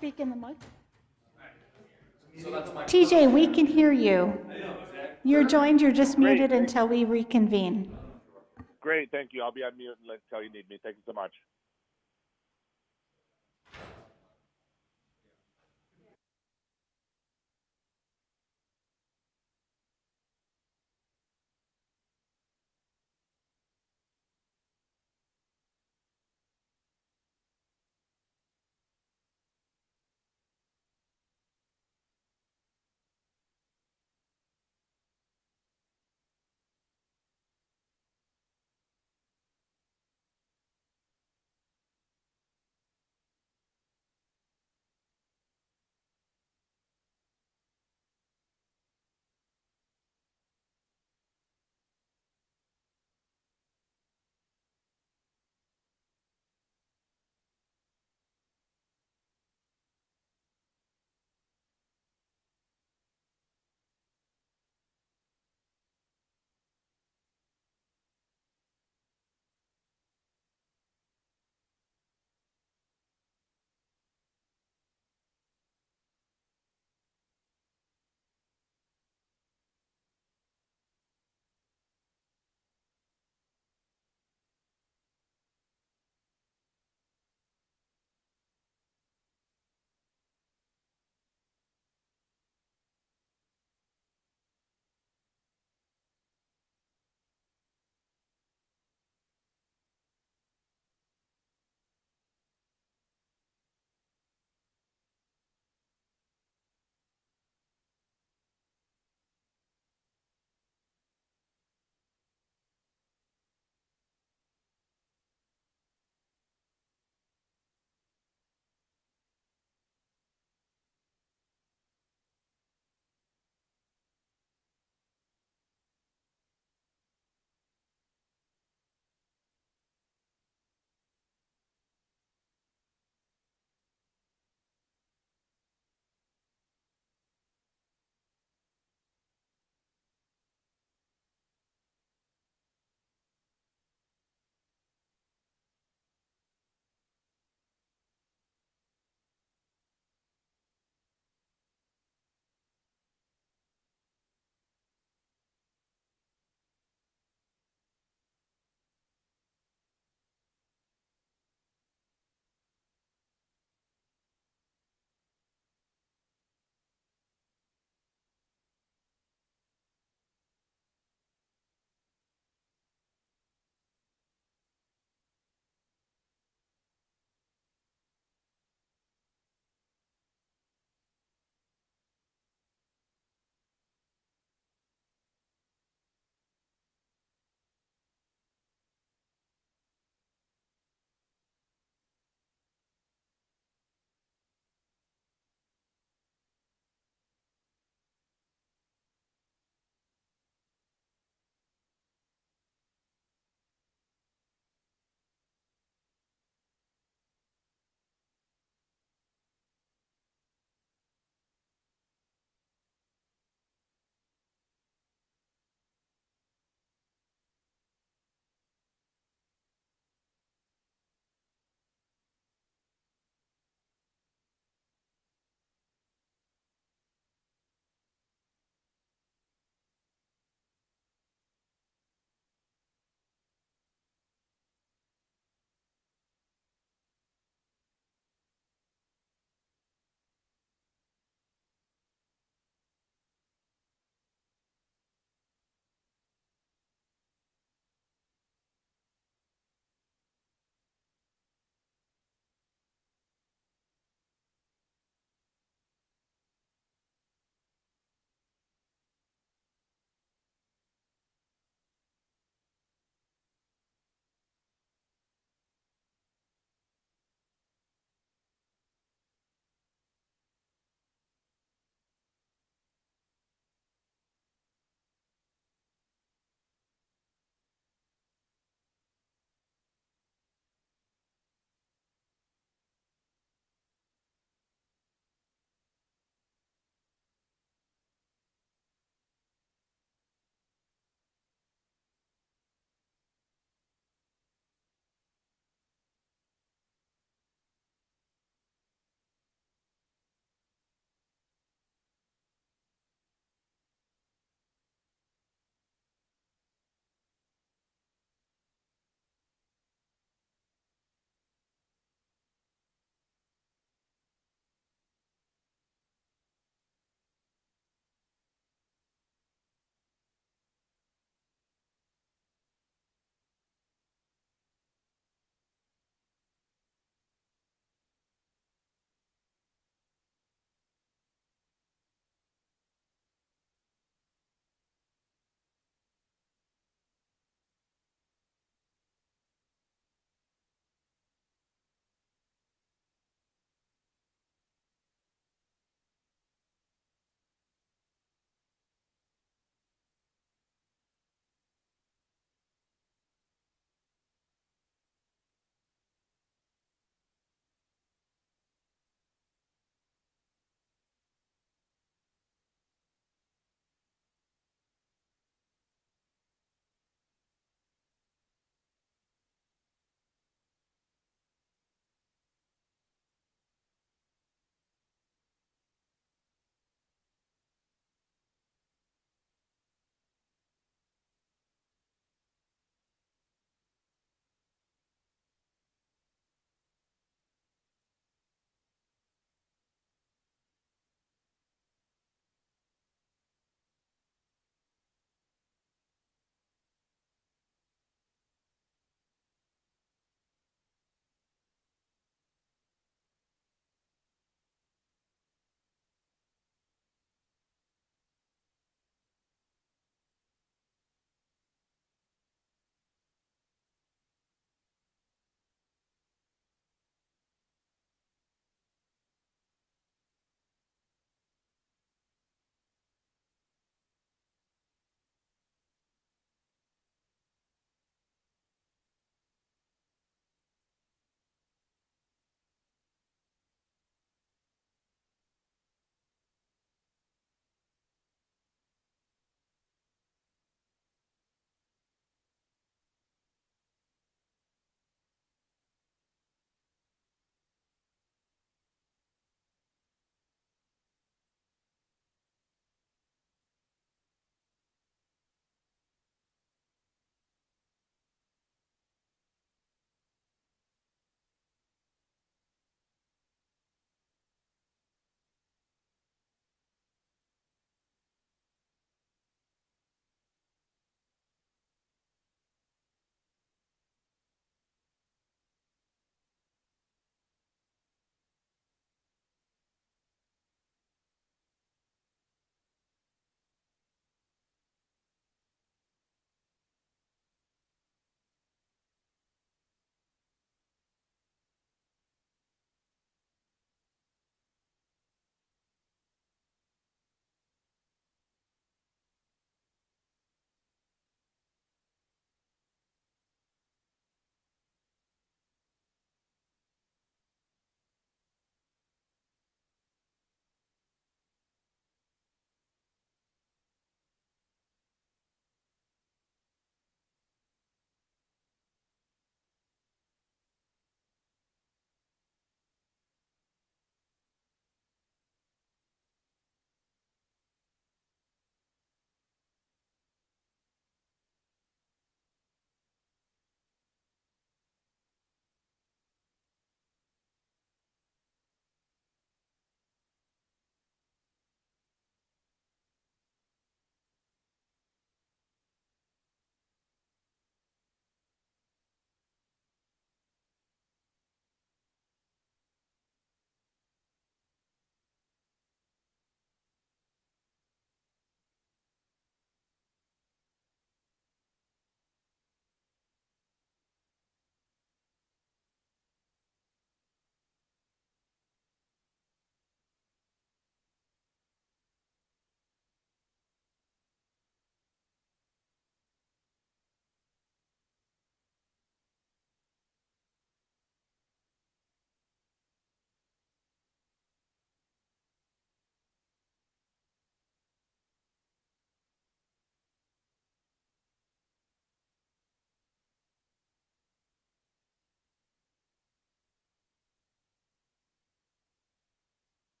speak in the mic. TJ, we can hear you. You're joined, you're just Great. muted until we reconvene. Great, thank you. I'll be on mute until you need me. Thank you so much.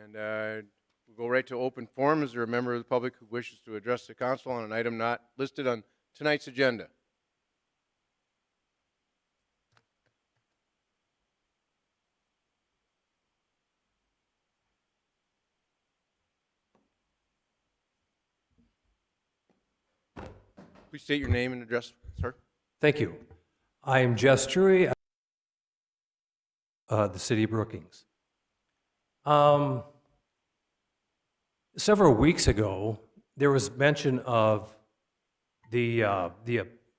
And we'll go right to open forum. Is there a member of the public who wishes to address the council on an item not listed on tonight's agenda? Please state your name and address, sir. Thank you. I am Jess Drury, the city of Brookings. Several weeks ago, there was mention of the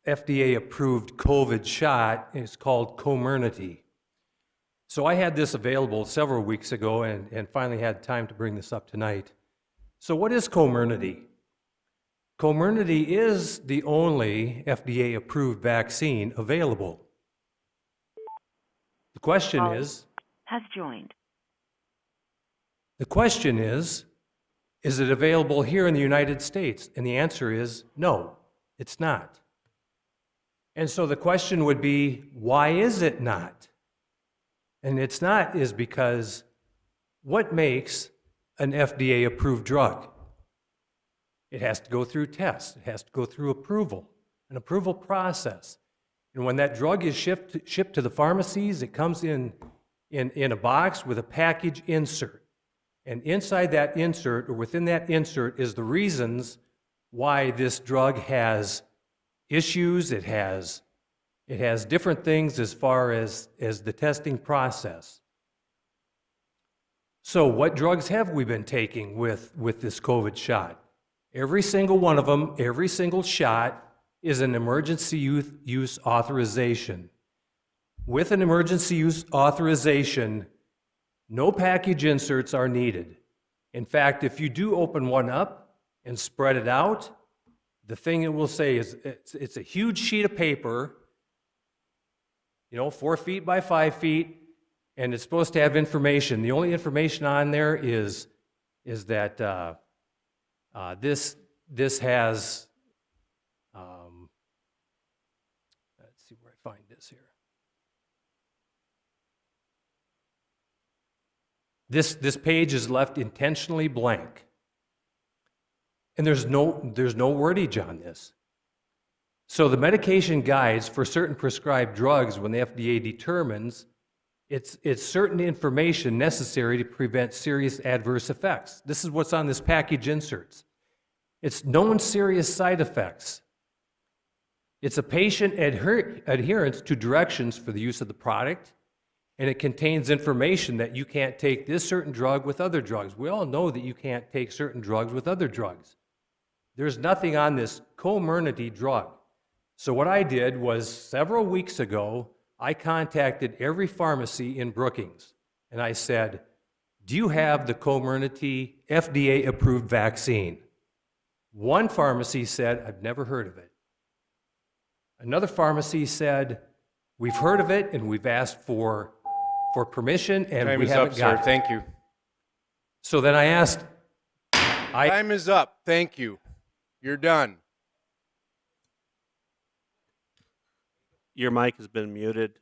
FDA-approved COVID shot. It's called Comirnaty. So I had this available several weeks ago and finally had time to bring this up tonight. So what is Comirnaty? Comirnaty is the only FDA-approved vaccine available. The question is it available here in the United States? And the answer is no, it's not. And so the question would be, why is it not? And it's not is because what makes an FDA-approved drug? It has to go through tests. It has to go through an approval process. And when that drug is shipped to the pharmacies, it comes in a box with a package insert. And inside that insert, or within that insert, is the reasons why this drug has issues. It has different things as far as the testing process. So what drugs have we been taking with this COVID shot? Every single one of them, every single shot is an emergency use authorization. With an emergency use authorization, no package inserts are needed. In fact, if you do open one up and spread it out, the thing it will say is it's a huge sheet of paper, 4 feet by 5 feet, and it's supposed to have information. The only information on there is that this has, let's see where I find this here. This page is left intentionally blank. And there's no wordage on this. So the medication guides for certain prescribed drugs, when the FDA determines it's certain information necessary to prevent serious adverse effects. This is what's on this package inserts. It's known serious side effects. It's a patient adherence to directions for the use of the product, and it contains information that you can't take this certain drug with other drugs. We all know that you can't take certain drugs with other drugs. There's nothing on this Comirnaty drug. So what I did was, several weeks ago, I contacted every pharmacy in Brookings, and I said, do you have the Comirnaty FDA-approved vaccine? One pharmacy said, I've never heard of it. Another pharmacy said, we've heard of it and we've asked for permission and Time we is haven't up, got sir. it. Thank you. So then I asked, Time is up. Thank you. You're done. Your mic has been muted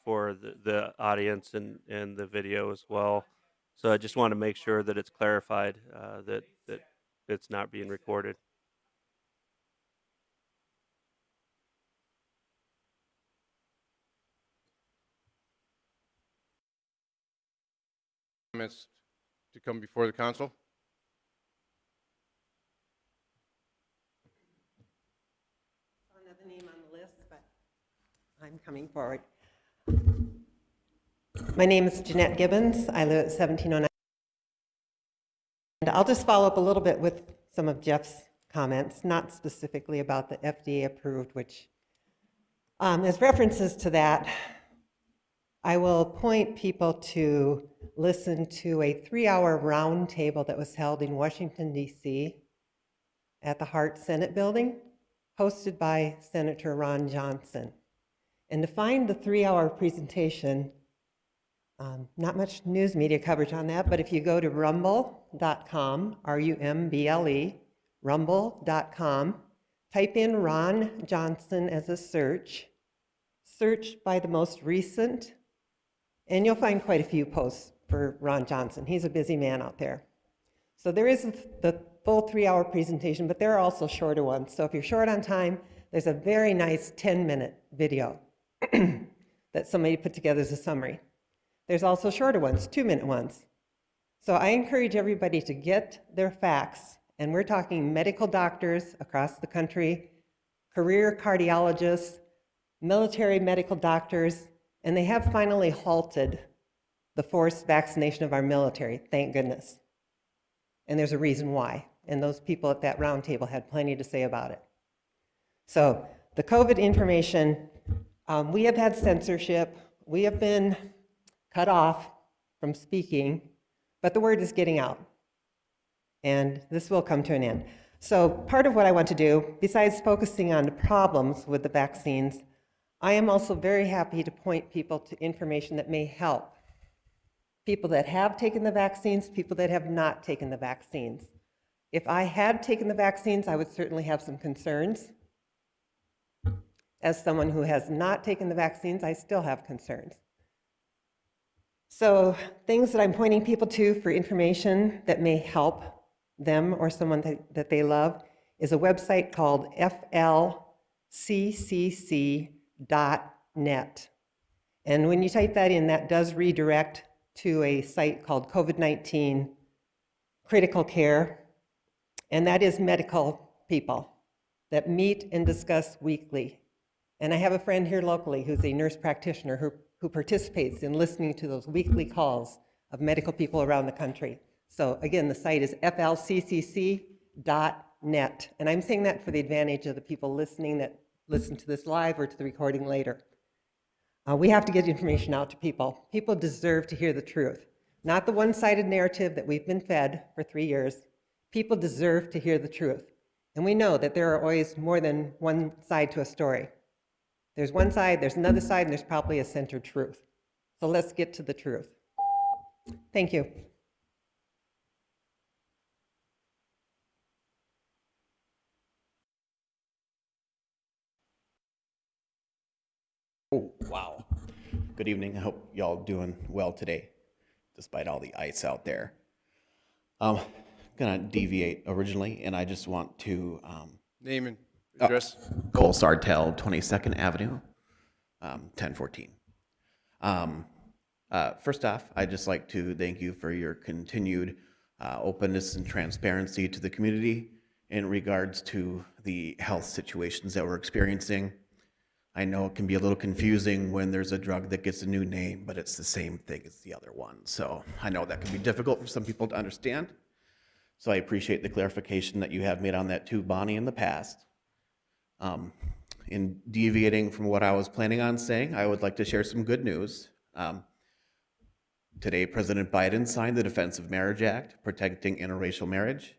for the audience and the video as well. So I just want to make sure that it's clarified that it's not being recorded. Comments to come before the council? Another name on the list, but I'm coming forward. My name is Jeanette Gibbons. I live at 1709. And I'll just follow up a little bit with some of Jeff's comments, not specifically about the FDA approved, which as references to that, I will point people to listen to a 3-hour roundtable that was held in Washington, D.C. at the Hart Senate Building, hosted by Senator Ron Johnson. And to find the 3-hour presentation, not much news media coverage on that, but if you go to rumble.com, R-U-M-B-L-E, rumble.com, type in Ron Johnson as a search by the most recent, and you'll find quite a few posts for Ron Johnson. He's a busy man out there. So there is the full 3-hour presentation, but there are also shorter ones. So if you're short on time, there's a very nice 10-minute video that somebody put together as a summary. There's also shorter ones, 2-minute ones. So I encourage everybody to get their facts, and we're talking medical doctors across the country, career cardiologists, military medical doctors, and they have finally halted the forced vaccination of our military, thank goodness. And there's a reason why, and those people at that round table had plenty to say about it. So the COVID information, we have had censorship, we have been cut off from speaking, but the word is getting out, and this will come to an end. So part of what I want to do, besides focusing on the problems with the vaccines, I am also very happy to point people to information that may help. People that have taken the vaccines, people that have not taken the vaccines. If I had taken the vaccines, I would certainly have some concerns. As someone who has not taken the vaccines, I still have concerns. So things that I'm pointing people to for information that may help them or someone that they love is a website called flccc.net. And when you type that in, that does redirect to a site called COVID-19 Critical Care, and that is medical people that meet and discuss weekly. And I have a friend here locally who's a nurse practitioner who participates in listening to those weekly calls of medical people around the country. So again, the site is flccc.net. And I'm saying that for the advantage of the people listening that listen to this live or to the recording later. We have to get information out to people. People deserve to hear the truth, not the one-sided narrative that we've been fed for 3 years. People deserve to hear the truth. And we know that there are always more than one side to a story. There's one side, there's another side, and there's probably a centered truth. So let's get to the truth. Thank you. Oh, wow. Good evening. I hope y'all doing well today, despite all the ice out there. I'm gonna deviate originally, and I just want to, Name and address. Cole Sartell, 22nd Avenue, 1014. First off, I'd just like to thank you for your continued openness and transparency to the community in regards to the health situations that we're experiencing. I know it can be a little confusing when there's a drug that gets a new name, but it's the same thing as the other one. So I know that can be difficult for some people to understand. So I appreciate the clarification that you have made on that too, Bonnie, in the past. In deviating from what I was planning on saying, I would like to share some good news. Today, President Biden signed the Defense of Marriage Act, protecting interracial marriage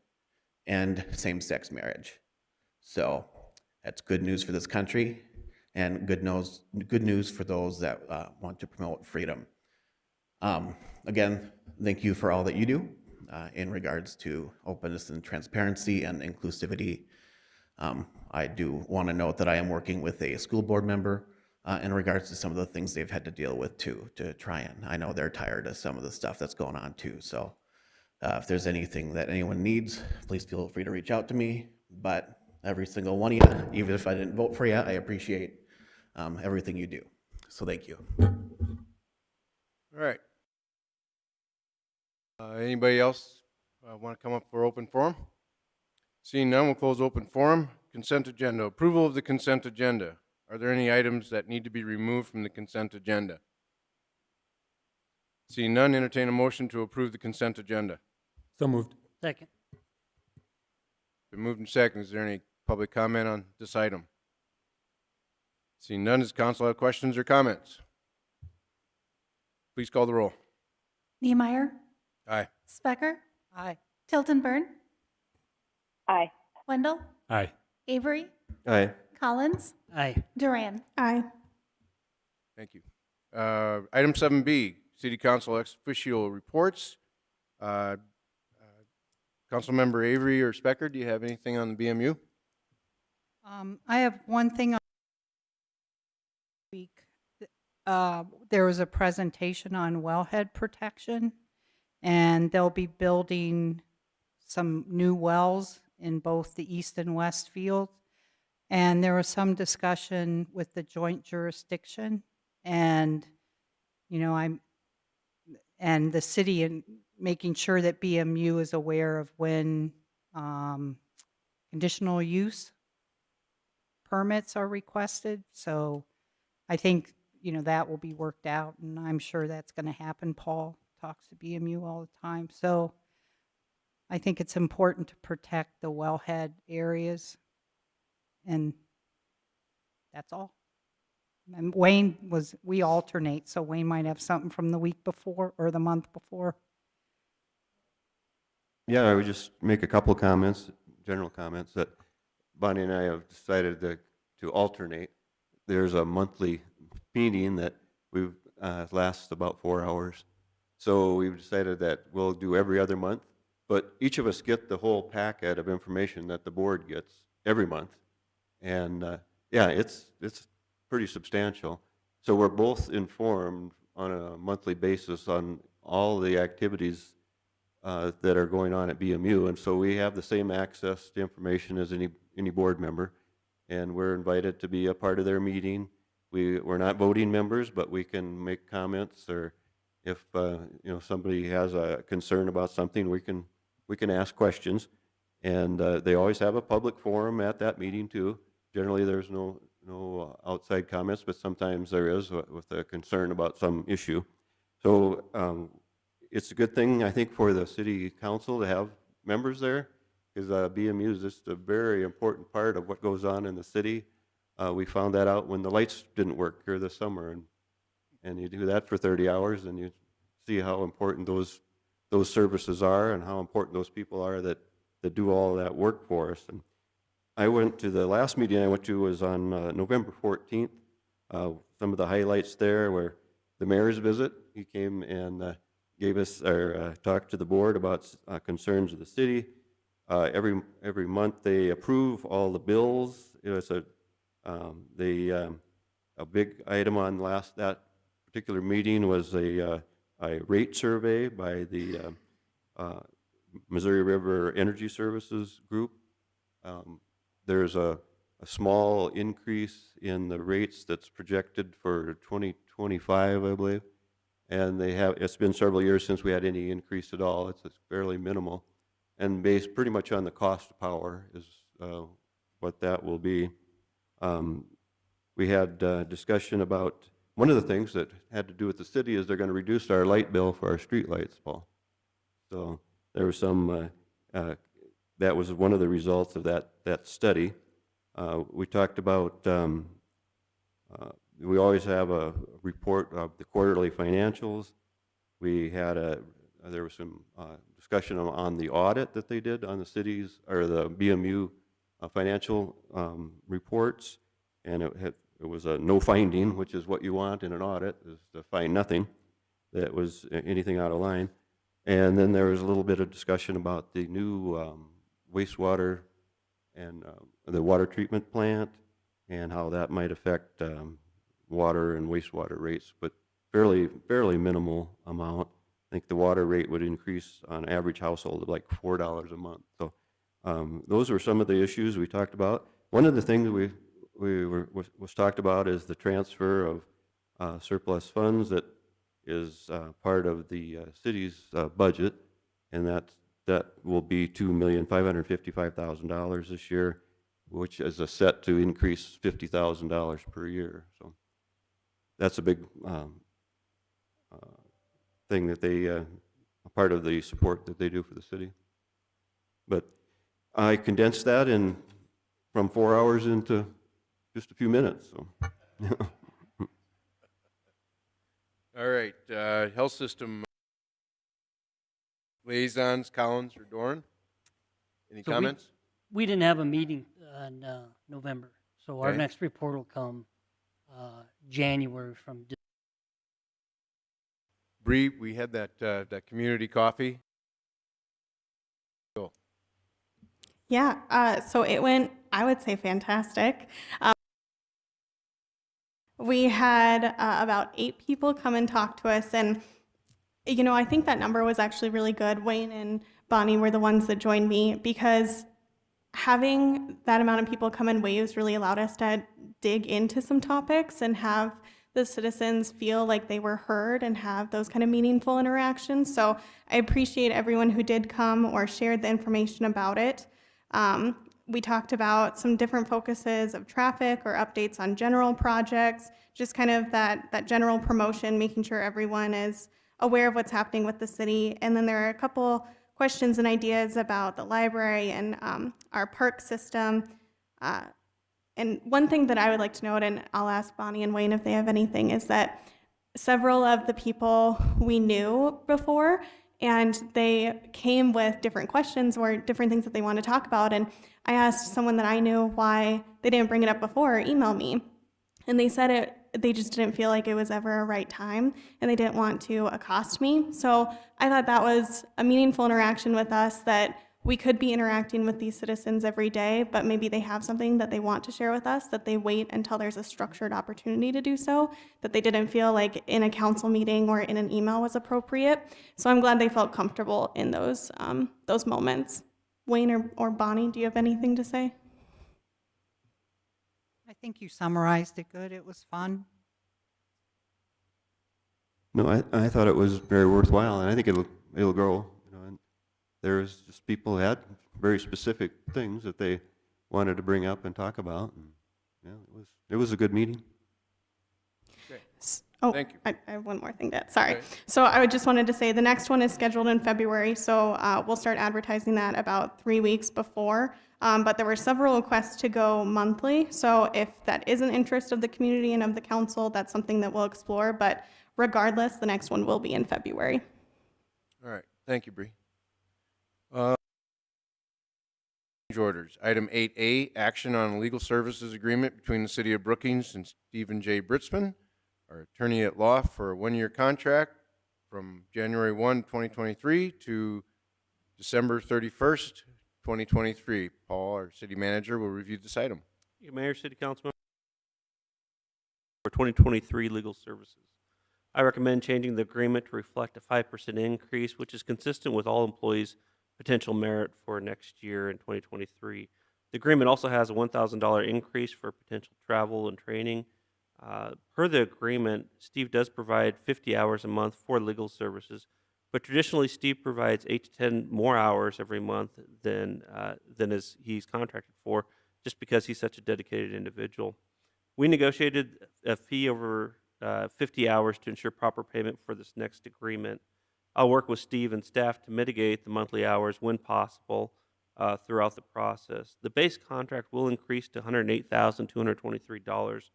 and same-sex marriage. So that's good news for this country, and good news for those that want to promote freedom. Again, thank you for all that you do in regards to openness and transparency and inclusivity. I do want to note that I am working with a school board member in regards to some of the things they've had to deal with too, to try and, I know they're tired of some of the stuff that's going on too. So if there's anything that anyone needs, please feel free to reach out to me. But every single one of you, even if I didn't vote for you, I appreciate everything you do. So thank you. All right. Anybody else want to come up for open forum? Seeing none, we'll close open forum. Consent agenda. Approval of the consent agenda. Are there any items that need to be removed from the consent agenda? Seeing none, entertain a motion to approve the consent agenda. So moved. Second. Been moved and seconded. Is there any public comment on this item? Seeing none, does council have questions or comments? Please call the roll. Niemeyer, Aye. Specker, Aye. Tilton Burn, Aye. Wendell, Aye. Avery, Aye. Collins, Aye. Duran. Aye. Thank you. Item 7B, City Council ex officio reports. Councilmember Avery or Specker, do you have anything on the BMU? I have one thing on week. There was a presentation on wellhead protection and they'll be building some new wells in both the east and west fields. And there was some discussion with the joint jurisdiction, and, you know, and the city, and making sure that BMU is aware of when conditional use permits are requested. So I think, you know, that will be worked out, and I'm sure that's going to happen. Paul talks to BMU all the time. So I think it's important to protect the wellhead areas, and that's all. And Wayne we alternate, so Wayne might have something from the week before or the month before. Yeah, I would just make a couple comments, general comments, that Bonnie and I have decided to alternate. There's a monthly meeting that lasts about 4 hours. So we've decided that we'll do every other month, but each of us get the whole packet of information that the board gets every month. And yeah, it's pretty substantial. So we're both informed on a monthly basis on all the activities that are going on at BMU, and so we have the same access to information as any board member, and we're invited to be a part of their meeting. We're not voting members, but we can make comments, or if you know, somebody has a concern about something, we can ask questions, and they always have a public forum at that meeting too. Generally, there's no outside comments, but sometimes there is with a concern about some issue. So it's a good thing, I think, for the city council to have members there, because BMU is just a very important part of what goes on in the city. We found that out when the lights didn't work here this summer, and you do that for 30 hours, and you see how important those services are and how important those people are that do all that work for us. And I went to the last meeting I went to was on November 14th. Some of the highlights there were the mayor's visit. He came and gave us our talk to the board about concerns of the city. Every month they approve all the bills. You know, it's a big item on that particular meeting was a rate survey by the Missouri River Energy Services Group. There's a small increase in the rates that's projected for 2025, I believe. And it's been several years since we had any increase at all. It's fairly minimal, and based pretty much on the cost of power is what that will be. We had discussion about one of the things that had to do with the city is they're going to reduce our light bill for our street lights, Paul. So there was some, that was one of the results of that study. We talked about, we always have a report of the quarterly financials. We had there was some discussion on the audit that they did on the city's, or the BMU financial reports, and it was a no finding, which is what you want in an audit, is to find nothing that was anything out of line. And then there was a little bit of discussion about the new wastewater and the water treatment plant and how that might affect water and wastewater rates, but fairly minimal amount. I think the water rate would increase on average household of like $4 a month. So those were some of the issues we talked about. One of the things was talked about is the transfer of surplus funds that is part of the city's budget, and that will be $2,555,000 this year, which is a set to increase $50,000 per year. So that's a big thing that they, a part of the support that they do for the city. But I condensed that from 4 hours into just a few minutes. So. All right, health system liaisons, Collins or Dorn? Any So comments? We didn't have a meeting in November, so our Okay. next report will come January from. Bree, we had that community coffee. Go. Yeah, so it went, I would say, fantastic. We had about 8 people come and talk to us, and You know, I think that number was actually really good. Wayne and Bonnie were the ones that joined me because having that amount of people come in waves really allowed us to dig into some topics and have the citizens feel like they were heard and have those kind of meaningful interactions. So I appreciate everyone who did come or shared the information about it. We talked about some different focuses of traffic or updates on general projects, just kind of that general promotion, making sure everyone is aware of what's happening with the city. And then there are a couple questions and ideas about the library and our park system. And one thing that I would like to note, and I'll ask Bonnie and Wayne if they have anything, is that several of the people we knew before, and they came with different questions or different things that they want to talk about. And I asked someone that I knew why they didn't bring it up before or email me. And they said they just didn't feel like it was ever a right time, and they didn't want to accost me. So I thought that was a meaningful interaction with us, that we could be interacting with these citizens every day, but maybe they have something that they want to share with us, that they wait until there's a structured opportunity to do so, that they didn't feel like in a council meeting or in an email was appropriate. So I'm glad they felt comfortable in those moments. Wayne or Bonnie, do you have anything to say? I think you summarized it good. It was fun. No, I thought it was very worthwhile, and I think it'll grow. You know, and there's just people who had very specific things that they wanted to bring up and talk about. And yeah, it was a good meeting. Oh, Thank you. I have one more thing to add. Sorry. Okay. So I just wanted to say the next one is scheduled in February, so we'll start advertising that about 3 weeks before. But there were several requests to go monthly, so if that is an interest of the community and of the council, that's something that we'll explore. But regardless, the next one will be in February. All right, thank you, Bree. Change orders. Item 8A, action on a legal services agreement between the City of Brookings and Stephen J. Britzman, our attorney at law, for a one-year contract from January 1, 2023 to December 31st, 2023. Paul, our city manager, will review this item. Mayor, City Council member, for 2023 legal services. I recommend changing the agreement to reflect a 5% increase, which is consistent with all employees' potential merit for next year in 2023. The agreement also has a $1,000 increase for potential travel and training. Per the agreement, Steve does provide 50 hours a month for legal services, but traditionally Steve provides 8 to 10 more hours every month than he's contracted for, just because he's such a dedicated individual. We negotiated a fee over 50 hours to ensure proper payment for this next agreement. I'll work with Steve and staff to mitigate the monthly hours when possible throughout the process. The base contract will increase to $108,223.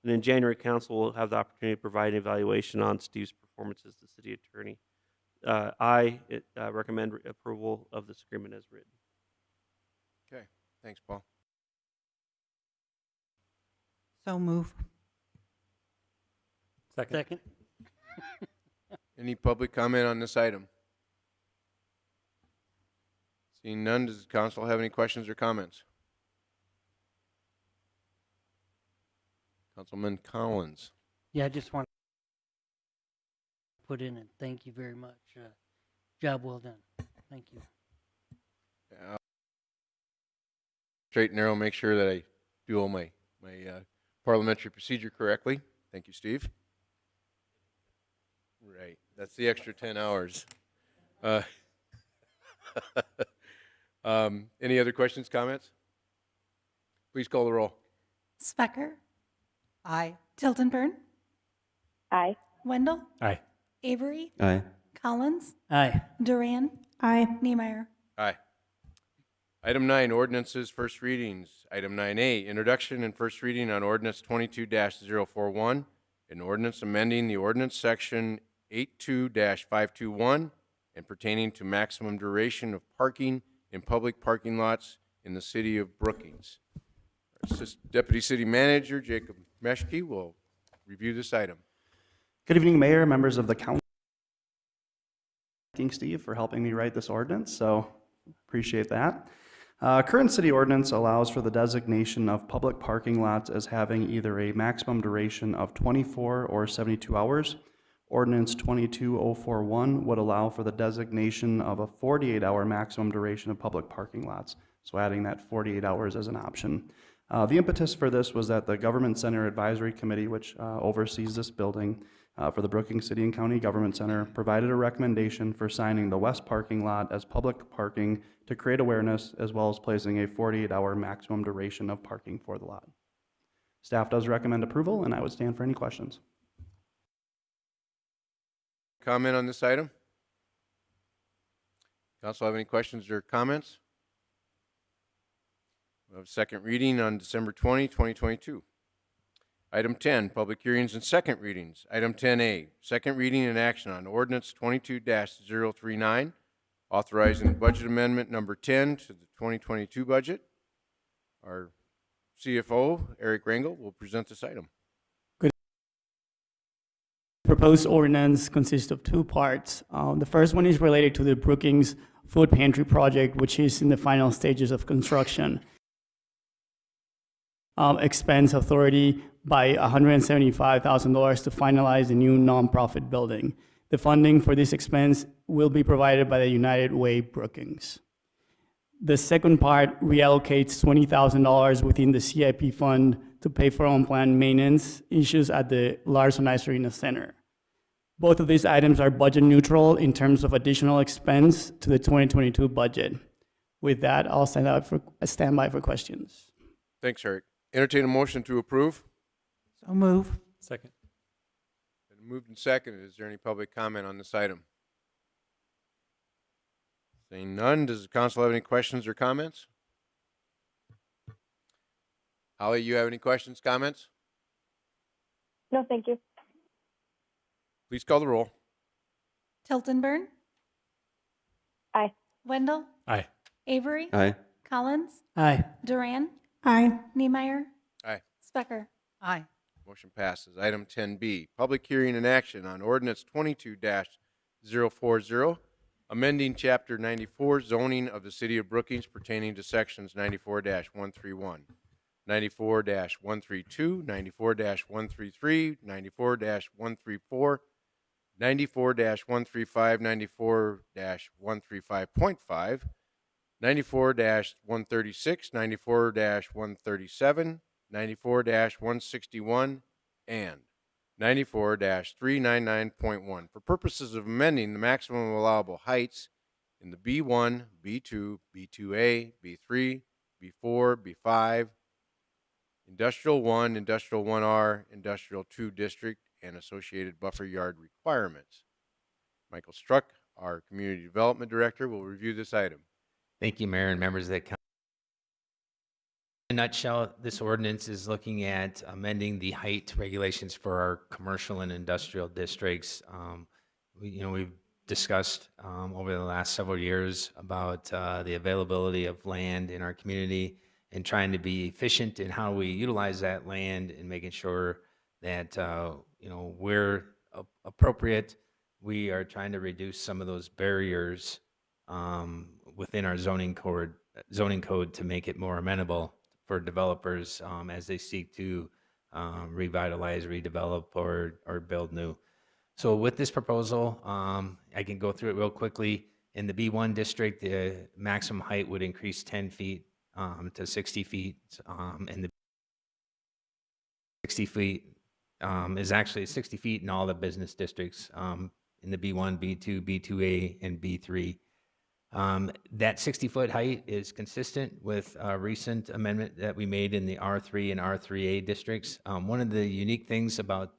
And in January, council will have the opportunity to provide an evaluation on Steve's performance as the city attorney. I recommend approval of this agreement as written. Okay, thanks, Paul. So move. Second. Any public comment on this item? Seeing none, does the council have any questions or comments? Councilman Collins. Yeah, I just want to put in and thank you very much. Job well done. Thank you. Straight and narrow, make sure that I do all my parliamentary procedure correctly. Thank you, Steve. Right, that's the extra 10 hours. Any other questions, comments? Please call the roll. Specker, Aye. Tiltonburn, Aye. Wendell, Aye. Avery, Aye. Collins, Aye. Duran, Aye. Niemeyer. Aye. Item 9, ordinances, first readings. Item 9A, introduction and first reading on ordinance 22-041, an ordinance amending the ordinance section 82-521 and pertaining to maximum duration of parking in public parking lots in the city of Brookings. Deputy City Manager Jacob Meshke will review this item. Good evening, Mayor, members of the council. Thanking Steve for helping me write this ordinance, so appreciate that. Current city ordinance allows for the designation of public parking lots as having either a maximum duration of 24 or 72 hours, Ordinance 22041 would allow for the designation of a 48-hour maximum duration of public parking lots, so adding that 48 hours as an option. The impetus for this was that the Government Center Advisory Committee, which oversees this building for the Brookings City and County Government Center, provided a recommendation for signing the west parking lot as public parking to create awareness, as well as placing a 48-hour maximum duration of parking for the lot. Staff does recommend approval, and I would stand for any questions. Comment on this item? Council have any questions or comments? We have second reading on December 20, 2022. Item 10, public hearings and second readings. Item 10A, second reading and action on ordinance 22-039, authorizing budget amendment number 10 to the 2022 budget. Our CFO, Eric Rangel, will present this item. Proposed ordinance consists of two parts. The first one is related to the Brookings Food Pantry project, which is in the final stages of construction. Expense authority by $175,000 to finalize the new nonprofit building. The funding for this expense will be provided by the United Way Brookings. The second part reallocates $20,000 within the CIP fund to pay for unplanned maintenance issues at the Larson Ice Arena Center. Both of these items are budget neutral in terms of additional expense to the 2022 budget. With that, I'll stand by for questions. Thanks, Eric. Entertain a motion to approve. So move. Second. Been moved and seconded. Is there any public comment on this item? Seeing none, does the council have any questions or comments? Holly, you have any questions, comments? No, thank you. Please call the roll. Tiltonburn, Aye. Wendell, Aye. Avery, Aye. Collins, Aye. Duran, Aye. Niemeyer, Aye. Specker. Aye. Motion passes. Item 10B, public hearing and action on ordinance 22-040, amending Chapter 94 zoning of the City of Brookings pertaining to sections 94-131, 94-132, 94-133, 94-134, 94-135, 94-135.5, 94-136, 94-137, 94-161, and 94-399.1 for purposes of amending the maximum allowable heights in the B1, B2, B2A, B3, B4, B5, Industrial 1, Industrial 1R, Industrial 2 District, and associated buffer yard requirements. Michael Struck, our Community Development Director, will review this item. Thank you, Mayor and members of the council. In a nutshell, this ordinance is looking at amending the height regulations for our commercial and industrial districts. We've discussed over the last several years about the availability of land in our community and trying to be efficient in how we utilize that land and making sure that where appropriate, we are trying to reduce some of those barriers within our zoning code to make it more amenable for developers as they seek to revitalize, redevelop, or build new. So with this proposal, I can go through it real quickly. In the B1 district, the maximum height would increase 10 feet to 60 feet, and the 60 feet is actually 60 feet in all the business districts in the B1, B2, B2A, and B3. That 60-foot height is consistent with a recent amendment that we made in the R3 and R3A districts. One of the unique things about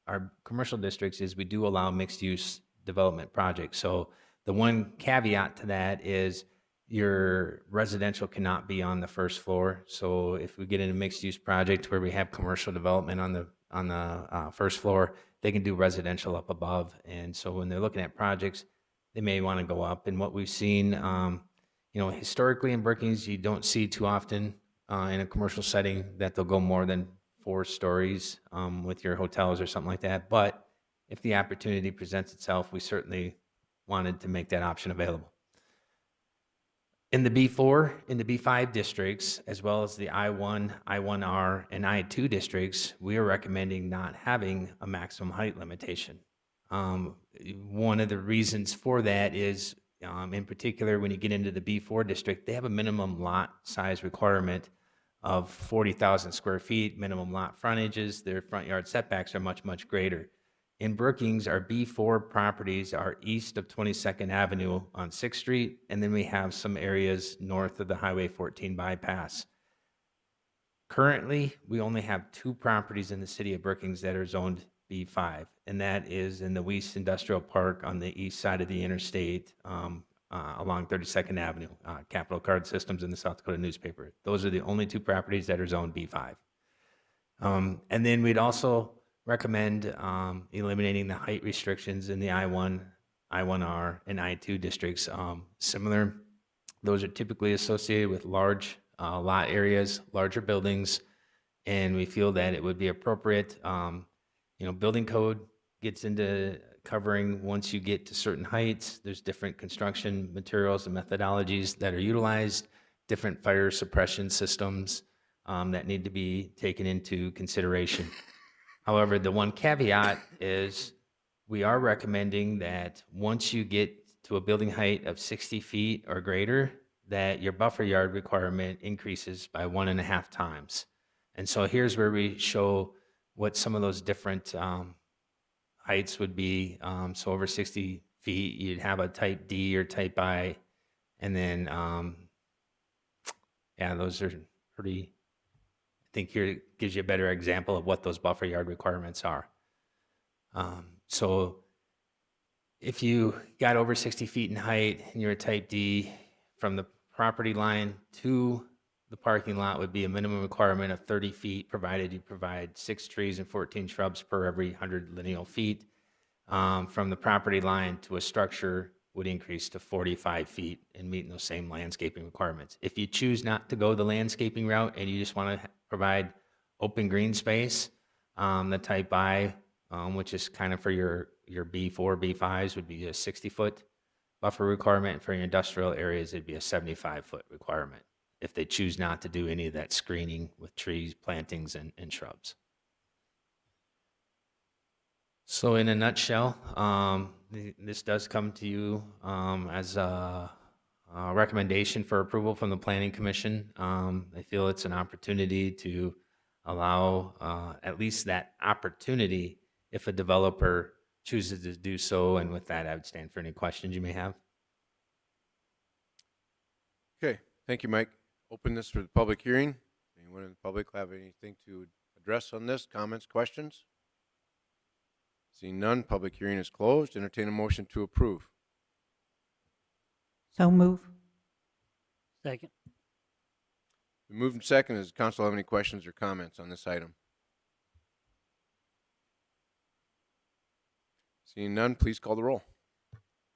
our commercial districts is we do allow mixed-use development projects. So the one caveat to that is your residential cannot be on the first floor. So if we get in a mixed-use project where we have commercial development on the first floor, they can do residential up above. And so when they're looking at projects, they may want to go up. And what we've seen, historically in Brookings, you don't see too often in a commercial setting that they'll go more than 4 stories with your hotels or something like that. But if the opportunity presents itself, we certainly wanted to make that option available. In the B4, in the B5 districts, as well as the I1, I1R, and I2 districts, we are recommending not having a maximum height limitation. One of the reasons for that is, in particular, when you get into the B4 district, they have a minimum lot size requirement of 40,000 square feet, minimum lot frontages. Their front yard setbacks are much, much greater. In Brookings, our B4 properties are east of 22nd Avenue on 6th Street, and then we have some areas north of the Highway 14 bypass. Currently, we only have 2 properties in the city of Brookings that are zoned B5, and that is in the Weiss Industrial Park on the east side of the interstate along 32nd Avenue, Capital Card Systems in the South Dakota newspaper. Those are the only 2 properties that are zoned B5. And then we'd also recommend eliminating the height restrictions in the I-1, I-1R, and I-2 districts. Similar, those are typically associated with large lot areas, larger buildings, and we feel that it would be appropriate. Building code gets into covering once you get to certain heights. There's different construction materials and methodologies that are utilized, different fire suppression systems that need to be taken into consideration. However, the one caveat is we are recommending that once you get to a building height of 60 feet or greater, that your buffer yard requirement increases by 1.5 times. And so here's where we show what some of those different heights would be. So over 60 feet, you'd have a type D or type I. And then, those are pretty, I think here it gives you a better example of what those buffer yard requirements are. So if you got over 60 feet in height and you're a type D, from the property line to the parking lot would be a minimum requirement of 30 feet, provided you provide 6 trees and 14 shrubs per every 100 lineal feet. From the property line to a structure would increase to 45 feet and meeting those same landscaping requirements. If you choose not to go the landscaping route and you just want to provide open green space, the type I, which is kind of for your B4, B5s, would be a 60-foot buffer requirement. For your industrial areas, it'd be a 75-foot requirement if they choose not to do any of that screening with trees, plantings, and shrubs. So in a nutshell, this does come to you as a recommendation for approval from the Planning Commission. I feel it's an opportunity to allow at least that opportunity if a developer chooses to do so. And with that, I would stand for any questions you may have. Okay, thank you, Mike. Open this for the public hearing. Anyone in the public have anything to address on this? Comments, questions? Seeing none, public hearing is closed. Entertain a motion to approve. So move. Second. The moved and second. Does the council have any questions or comments on this item? Seeing none, please call the roll.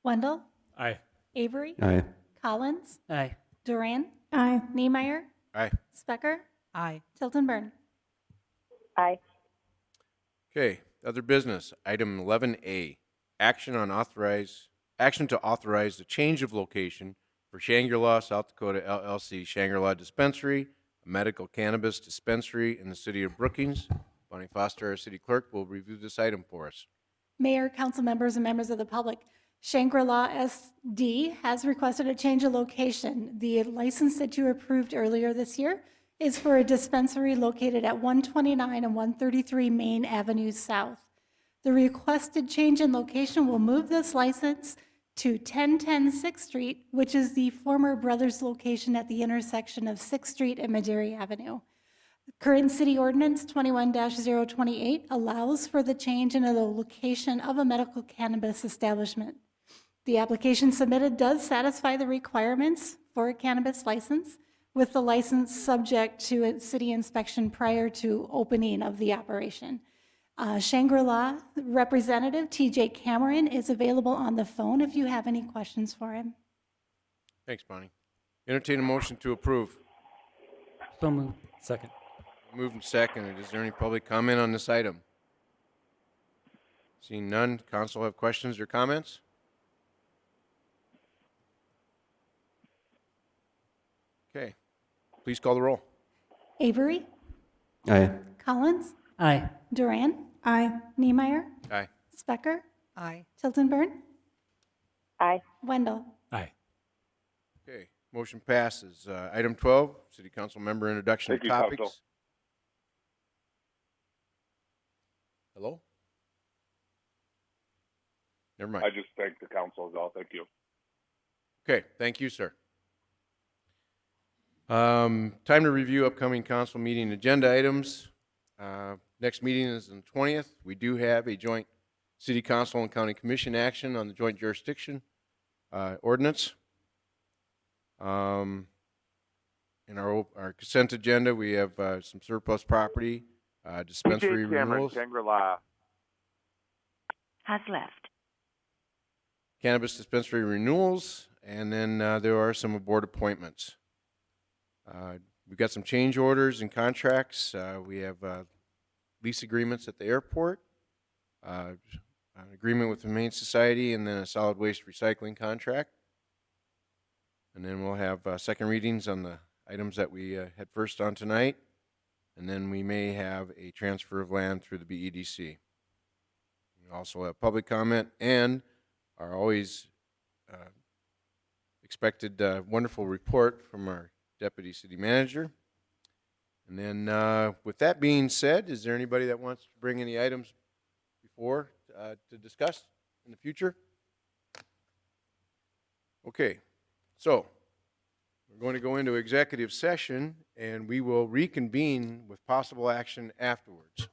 Wendell, Aye. Avery, Aye. Collins, Aye. Duran, Aye. Niemeyer, Aye. Specker, Aye. Tilton Burn. Aye. Okay, other business. Item 11A, action to authorize the change of location for Shangri-La South Dakota LLC Shangri-La Dispensary, a medical cannabis dispensary in the city of Brookings. Bonnie Foster, our city clerk, will review this item for us. Mayor, council members, and members of the public, Shangri-La SD has requested a change of location. The license that you approved earlier this year is for a dispensary located at 129 and 133 Main Avenue South. The requested change in location will move this license to 1010 6th Street, which is the former Brothers location at the intersection of 6th Street and Madera Avenue. Current city ordinance 21-028 allows for the change in the location of a medical cannabis establishment. The application submitted does satisfy the requirements for a cannabis license, with the license subject to a city inspection prior to opening of the operation. Shangri-La representative TJ Cameron is available on the phone if you have any questions for him. Thanks, Bonnie. Entertain a motion to approve. So moved. Second. Moved and seconded. Is there any public comment on this item? Seeing none, council have questions or comments? Okay, please call the roll. Avery, Aye. Collins, Aye. Duran, Aye. Niemeyer, Aye. Specker, Aye. Tilton Burn, Aye. Wendell. Aye. Okay, motion passes. Item 12, city council member introduction Thank of you, topics. council. Hello? Never mind. I just thank the council as well. Thank you. Okay, thank you, sir. Time to review upcoming council meeting agenda items. Next meeting is on the 20th. We do have a joint city council and county commission action on the joint jurisdiction ordinance. In our consent agenda, we have some surplus property, dispensary PJ Cameron, renewals, Shangri-La. Has left. cannabis dispensary renewals, and then there are some board appointments. We've got some change orders and contracts. We have lease agreements at the airport, an agreement with the Humane Society, and then a solid waste recycling contract. And then we'll have second readings on the items that we had first on tonight. And then we may have a transfer of land through the BEDC. We also have public comment and our always expected wonderful report from our deputy city manager. And then with that being said, is there anybody that wants to bring any items before to discuss in the future? Okay, so we're going to go into executive session and we will reconvene with possible action afterwards.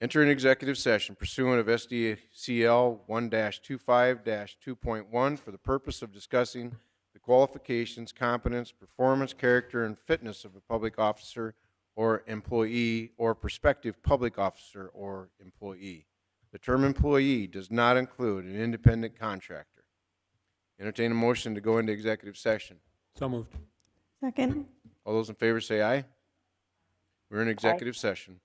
Enter an executive session pursuant of SDCL 1-25-2.1 for the purpose of discussing the qualifications, competence, performance, character, and fitness of a public officer or employee or prospective public officer or employee. The term employee does not include an independent contractor. Entertain a motion to go into executive session. So moved. Second. All those in favor say aye. We're in executive session.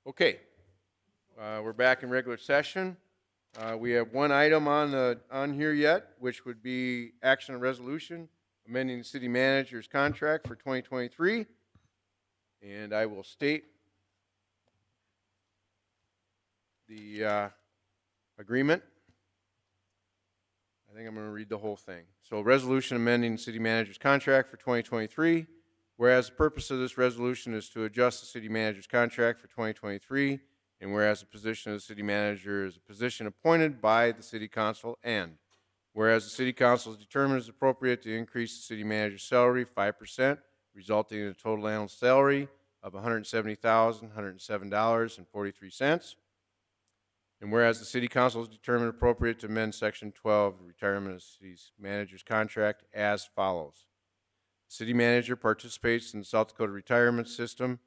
Okay, we're back in regular session. We have one item on here yet, which would be action and resolution amending the city manager's contract for 2023. And I will state the agreement. I think I'm going to read the whole thing. So, resolution amending the city manager's contract for 2023. Whereas the purpose of this resolution is to adjust the city manager's contract for 2023, and whereas the position of the city manager is a position appointed by the city council, and whereas the city council has determined it's appropriate to increase the city manager's salary 5%, resulting in a total annual salary of $170,107.43. And whereas the city council has determined appropriate to amend section 12 of the retirement of the city's manager's contract as follows. The city manager participates in the South Dakota retirement system.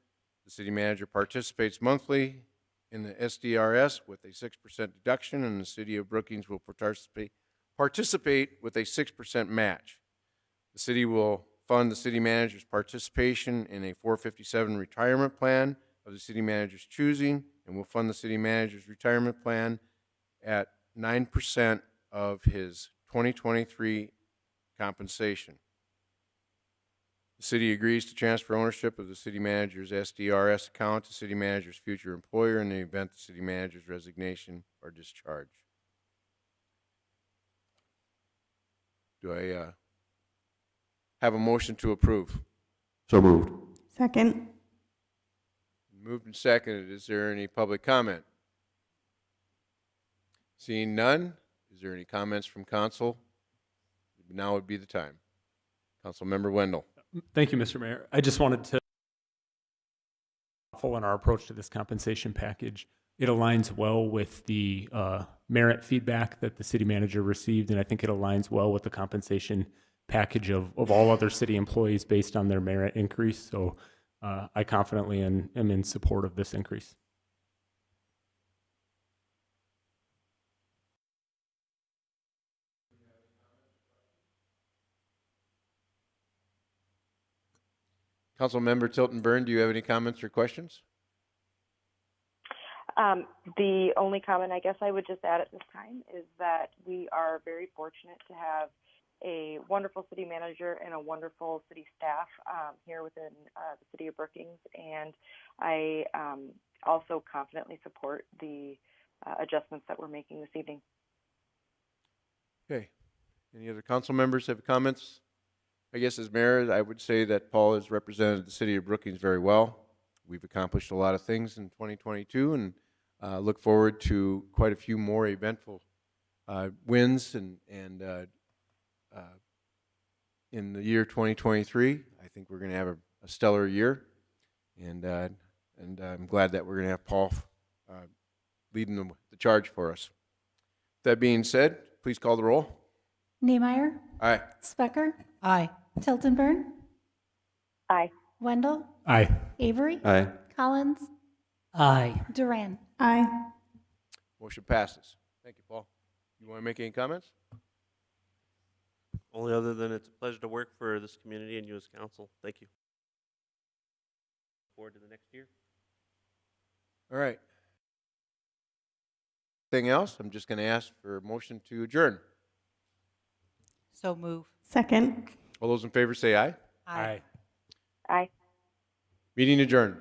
The city manager participates monthly in the SDRS with a 6% deduction, and the city of Brookings will participate with a 6% match. The city will fund the city manager's participation in a 457 retirement plan of the city manager's choosing, and will fund the city manager's retirement plan at 9% of his 2023 compensation. The city agrees to transfer ownership of the city manager's SDRS account to city manager's future employer in the event the city manager's resignation or discharge. Do I have a motion to approve? So moved. Second. Moved and seconded. Is there any public comment? Seeing none, is there any comments from council? Now would be the time. Councilmember Wendell. Thank you, Mr. Mayor. I just wanted to in our approach to this compensation package. It aligns well with the merit feedback that the city manager received, and I think it aligns well with the compensation package of all other city employees based on their merit increase. So I confidently am in support of this increase. Councilmember Tilton Burn, do you have any comments or questions? The only comment I guess I would just add at this time is that we are very fortunate to have a wonderful city manager and a wonderful city staff here within the city of Brookings, and I also confidently support the adjustments that we're making this evening. Okay. Any other council members have comments? I guess as mayor, I would say that Paul has represented the city of Brookings very well. We've accomplished a lot of things in 2022 and look forward to quite a few more eventful wins and in the year 2023. I think we're going to have a stellar year, and I'm glad that we're going to have Paul leading the charge for us. That being said, please call the roll. Niemeyer. Aye. Specker. Aye. Tilton Burn. Aye. Wendell. Aye. Avery. Aye. Collins. Aye. Duran. Aye. Motion passes. Thank you, Paul. You want to make any comments? Only other than it's a pleasure to work for this community and you as council. Thank you. Forward to the next year. All right. Anything else? I'm just going to ask for a motion to adjourn. So move. Second. All those in favor say aye. Aye. Aye. Meeting adjourned.